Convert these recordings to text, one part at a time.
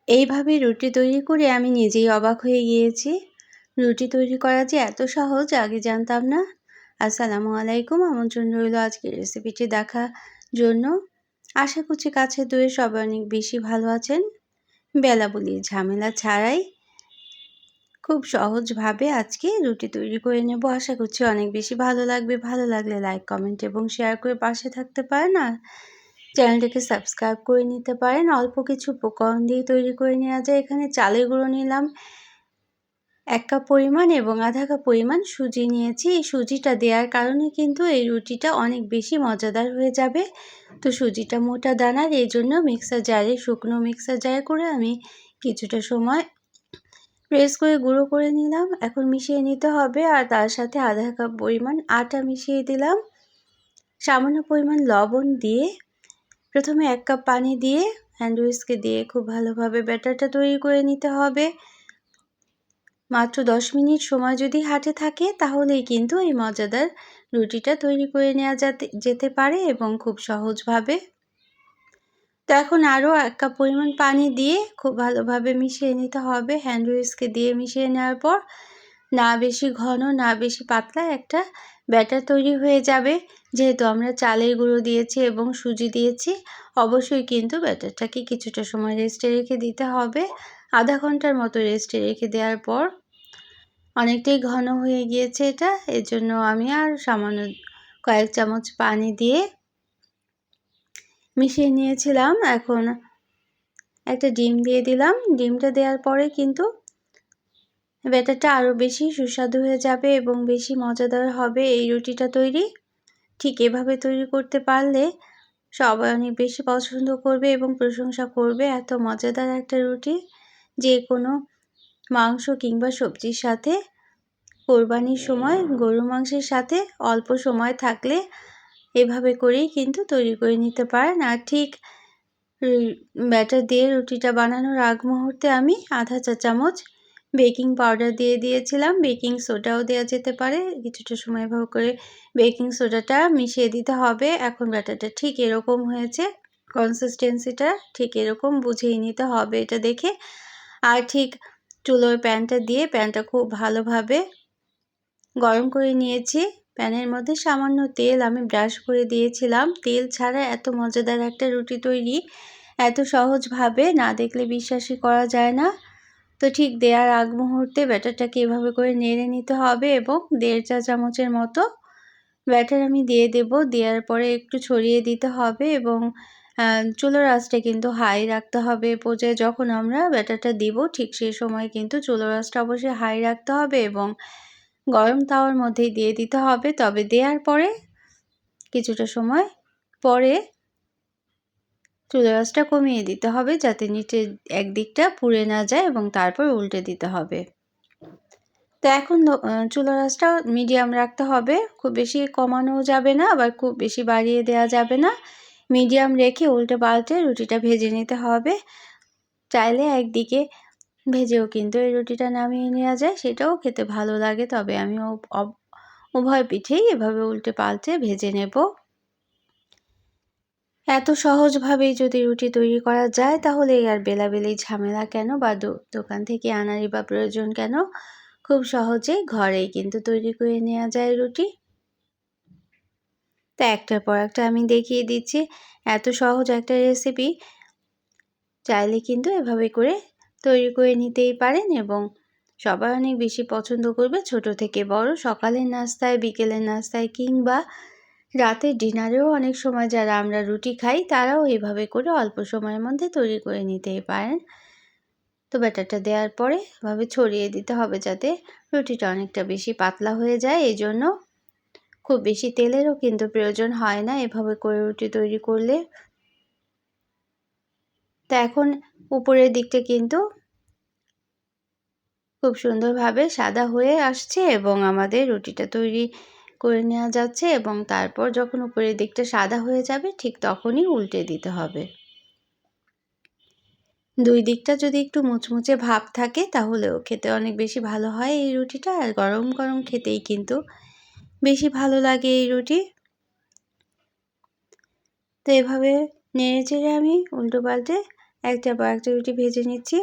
এইভাবে রুটি তৈরি করে আমি নিজেই অবাক হয়ে গিয়েছি। রুটি তৈরি করা যে এত সহজ আগে জানতাম না। আসসালামু আলাইকুম, আমন্ত্রণ রইল আজকের রেসিপিটি দেখার জন্য। আশা করছি কাছে দূরে সবাই অনেক বেশি ভালো আছেন। বেলা বলি ঝামেলা ছাড়াই খুব সহজভাবে আজকে রুটি তৈরি করে নেব। আশা করছি অনেক বেশি ভালো লাগবে। ভালো লাগলে লাইক, কমেন্ট এবং শেয়ার করে পাশে থাকতে পারেন। আর চ্যানেলটিকে সাবস্ক্রাইব করে নিতে পারেন। অল্প কিছু উপকরণ দিয়ে তৈরি করে নেওয়া যায়। এখানে চালের গুঁড়ো নিলাম 1 কাপ পরিমাণ এবং আধা কাপ পরিমাণ সুজি নিয়েছি। এই সুজিটা দেওয়ার কারণে কিন্তু এই রুটিটা অনেক বেশি মজাদার হয়ে যাবে। তো সুজিটা মোটা দানার, এই জন্য শুকনো মিক্সার জারে করে আমি কিছুটা সময় প্রেস করে গুঁড়ো করে নিলাম। এখন মিশিয়ে নিতে হবে। আর তার সাথে আধা কাপ পরিমাণ আটা মিশিয়ে দিলাম। সামান্য পরিমাণ লবণ দিয়ে প্রথমে 1 কাপ পানি দিয়ে হ্যান্ড হুইস্কে দিয়ে খুব ভালোভাবে ব্যাটারটা তৈরি করে নিতে হবে। মাত্র 10 মিনিট সময় যদি হাতে থাকে তাহলেই কিন্তু এই মজাদার রুটিটা তৈরি করে নেওয়া যেতে পারে এবং খুব সহজভাবে। তো এখন আরও 1 কাপ পরিমাণ পানি দিয়ে খুব ভালোভাবে মিশিয়ে নিতে হবে। হ্যান্ড হুইস্কে দিয়ে মিশিয়ে নেওয়ার পর না বেশি ঘন না বেশি পাতলা একটা ব্যাটার তৈরি হয়ে যাবে। যেহেতু আমরা চালের গুঁড়ো দিয়েছি এবং সুজি দিয়েছি, অবশ্যই কিন্তু ব্যাটারটাকে কিছুটা সময় রেস্টে রেখে দিতে হবে। আধা ঘন্টার মতো রেস্টে রেখে দেওয়ার পর অনেকটাই ঘন হয়ে গিয়েছে এটা। এর জন্য আমি আর সামান্য কয়েক চামচ পানি দিয়ে মিশিয়ে নিয়েছিলাম। এখন একটা ডিম দিয়ে দিলাম। ডিমটা দেওয়ার পরে কিন্তু ব্যাটারটা আরও বেশি সুস্বাদু হয়ে যাবে এবং বেশি মজাদার হবে এই রুটিটা তৈরি। ঠিক এভাবে তৈরি করতে পারলে সবাই অনেক বেশি পছন্দ করবে এবং প্রশংসা করবে। এত মজাদার একটা রুটি যে কোনো মাংস কিংবা সবজির সাথে, কোরবানির সময় গরুর মাংসের সাথে অল্প সময় থাকলে এভাবে করেই কিন্তু তৈরি করে নিতে পারেন। আর ঠিক ব্যাটার দিয়ে রুটিটা বানানোর আগ মুহূর্তে আমি আধা চা চামচ বেকিং পাউডার দিয়ে দিয়েছিলাম। বেকিং সোডাও দেওয়া যেতে পারে। কিছুটা সময় এভাবে করে বেকিং সোডাটা মিশিয়ে দিতে হবে। এখন ব্যাটারটা ঠিক এরকম হয়েছে, কনসিস্টেন্সিটা ঠিক এরকম বুঝেই নিতে হবে এটা দেখে। আর ঠিক চুলোয় প্যানটা খুব ভালোভাবে গরম করে নিয়েছি। প্যানের মধ্যে সামান্য তেল আমি ব্রাশ করে দিয়েছিলাম। তেল ছাড়া এত মজাদার একটা রুটি তৈরি এত সহজভাবে না দেখলে বিশ্বাসই করা যায় না। তো ঠিক দেওয়ার আগ মুহূর্তে ব্যাটারটাকে এভাবে করে নেড়ে নিতে হবে এবং 1.5 চা চামচের মতো ব্যাটার আমি দিয়ে দেব। দেওয়ার পরে একটু ছড়িয়ে দিতে হবে এবং চুলার আঁচটা কিন্তু হাই রাখতে হবে। পর্যায়ে যখন আমরা ব্যাটারটা দিব ঠিক সেই সময় কিন্তু চুলার আঁচটা অবশ্যই হাই রাখতে হবে এবং গরম তাওয়ার মধ্যেই দিয়ে দিতে হবে। তবে দেওয়ার পরে কিছুটা সময় পরে চুলার আঁচটা কমিয়ে দিতে হবে যাতে নিচের একদিকটা পুড়ে না যায় এবং তারপর উল্টে দিতে হবে। তো এখন চুলার আঁচটা মিডিয়াম রাখতে হবে। খুব বেশি কমানোও যাবে না, আবার খুব বেশি বাড়িয়ে দেওয়া যাবে না। মিডিয়াম রেখে উল্টে পাল্টে রুটিটা ভেজে নিতে হবে। চাইলে একদিকে ভেজেও কিন্তু এই রুটিটা নামিয়ে নেওয়া যায়, সেটাও খেতে ভালো লাগে। তবে আমি উভয় পিঠেই এভাবে উল্টে পাল্টে ভেজে নেব। এত সহজভাবেই যদি রুটি তৈরি করা যায় তাহলে আর বেলাবেলি ঝামেলা কেন, বা দোকান থেকে আনারই বা প্রয়োজন কেন। খুব সহজেই ঘরেই কিন্তু তৈরি করে নেওয়া যায় রুটি। তা একটার পর একটা আমি দেখিয়ে দিচ্ছি। এত সহজ একটা রেসিপি চাইলে কিন্তু এভাবে করে তৈরি করে নিতেই পারেন এবং সবাই অনেক বেশি পছন্দ করবে, ছোট থেকে বড়। সকালের নাস্তায়, বিকেলের নাস্তায় কিংবা রাতের ডিনারেও অনেক সময় যারা আমরা রুটি খাই তারাও এভাবে করে অল্প সময়ের মধ্যে তৈরি করে নিতেই পারেন। তো ব্যাটারটা দেওয়ার পরে এভাবে ছড়িয়ে দিতে হবে যাতে রুটিটা অনেকটা বেশি পাতলা হয়ে যায়। এই জন্য খুব বেশি তেলেরও কিন্তু প্রয়োজন হয় না এভাবে করে রুটি তৈরি করলে। তা এখন উপরের দিকটা কিন্তু খুব সুন্দরভাবে সাদা হয়ে আসছে এবং আমাদের রুটিটা তৈরি করে নেওয়া যাচ্ছে এবং তারপর যখন উপরের দিকটা সাদা হয়ে যাবে ঠিক তখনই উল্টে দিতে হবে। দুই দিকটা যদি একটু মুচমুচে ভাব থাকে তাহলেও খেতে অনেক বেশি ভালো হয় এই রুটিটা। আর গরম গরম খেতেই কিন্তু বেশি ভালো লাগে এই রুটি। তো এভাবে নেড়ে চেড়ে আমি উল্টো পাল্টে একটার পর একটা রুটি ভেজে নিচ্ছি।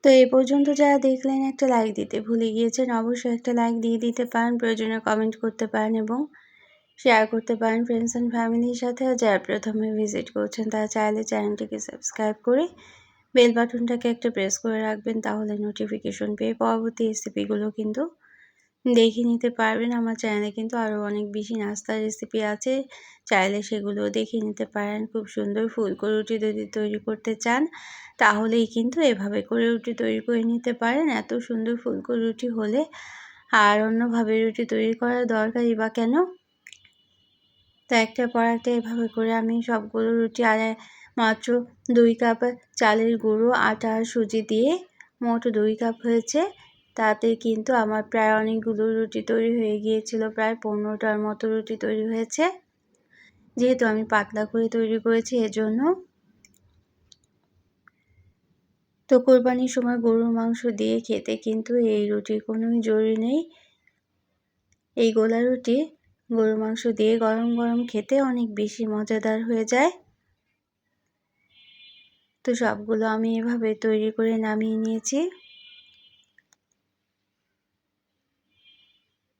তো এই পর্যন্ত যারা দেখলেন একটা লাইক দিতে ভুলে গিয়েছেন, অবশ্যই একটা লাইক দিয়ে দিতে পারেন, প্রয়োজনে কমেন্ট করতে পারেন এবং শেয়ার করতে পারেন ফ্রেন্ডস অ্যান্ড ফ্যামিলির সাথে। আর যারা প্রথমে ভিজিট করছেন তারা চাইলে চ্যানেলটিকে সাবস্ক্রাইব করে বেল বাটনটাকে একটা প্রেস করে রাখবেন, তাহলে নোটিফিকেশন পেয়ে পরবর্তী রেসিপিগুলো কিন্তু দেখে নিতে পারবেন। আমার চ্যানেলে কিন্তু আরও অনেক বেশি নাস্তার রেসিপি আছে, চাইলে সেগুলো দেখে নিতে পারেন। খুব সুন্দর ফুলকো রুটি যদি তৈরি করতে চান তাহলেই কিন্তু এভাবে করে রুটি তৈরি করে নিতে পারেন। এত সুন্দর ফুলকো রুটি হলে আর অন্যভাবে রুটি তৈরি করার দরকারই বা কেন। তো একটার পর একটা এভাবে করে আমি সবগুলো রুটি আর মাত্র 2 কাপ চালের গুঁড়ো, আটা আর সুজি দিয়ে মোট 2 কাপ হয়েছে। তাতে কিন্তু আমার প্রায় অনেকগুলো রুটি তৈরি হয়ে গিয়েছিল, প্রায় 15টার মতো রুটি তৈরি হয়েছে। যেহেতু আমি পাতলা করে তৈরি করেছি এজন্য। তো কোরবানির সময় গরুর মাংস দিয়ে খেতে কিন্তু এই রুটির কোনোই জরুরি নেই। এই গোলা রুটি গরুর মাংস দিয়ে গরম গরম খেতে অনেক বেশি মজাদার হয়ে যায়। তো সবগুলো আমি এভাবে তৈরি করে নামিয়ে নিয়েছি।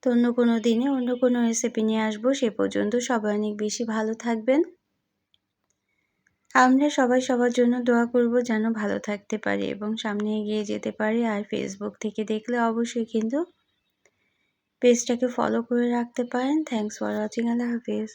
তো অন্য কোনো দিনে অন্য কোনো রেসিপি নিয়ে আসবো। সে পর্যন্ত সবাই অনেক বেশি ভালো থাকবেন। আমরা সবাই সবার জন্য দোয়া করব যেন ভালো থাকতে পারি এবং সামনে এগিয়ে যেতে পারি। আর ফেসবুক থেকে দেখলে অবশ্যই কিন্তু পেজটাকে ফলো করে রাখতে পারেন। Thanks for watching. আল্লাহ হাফেজ।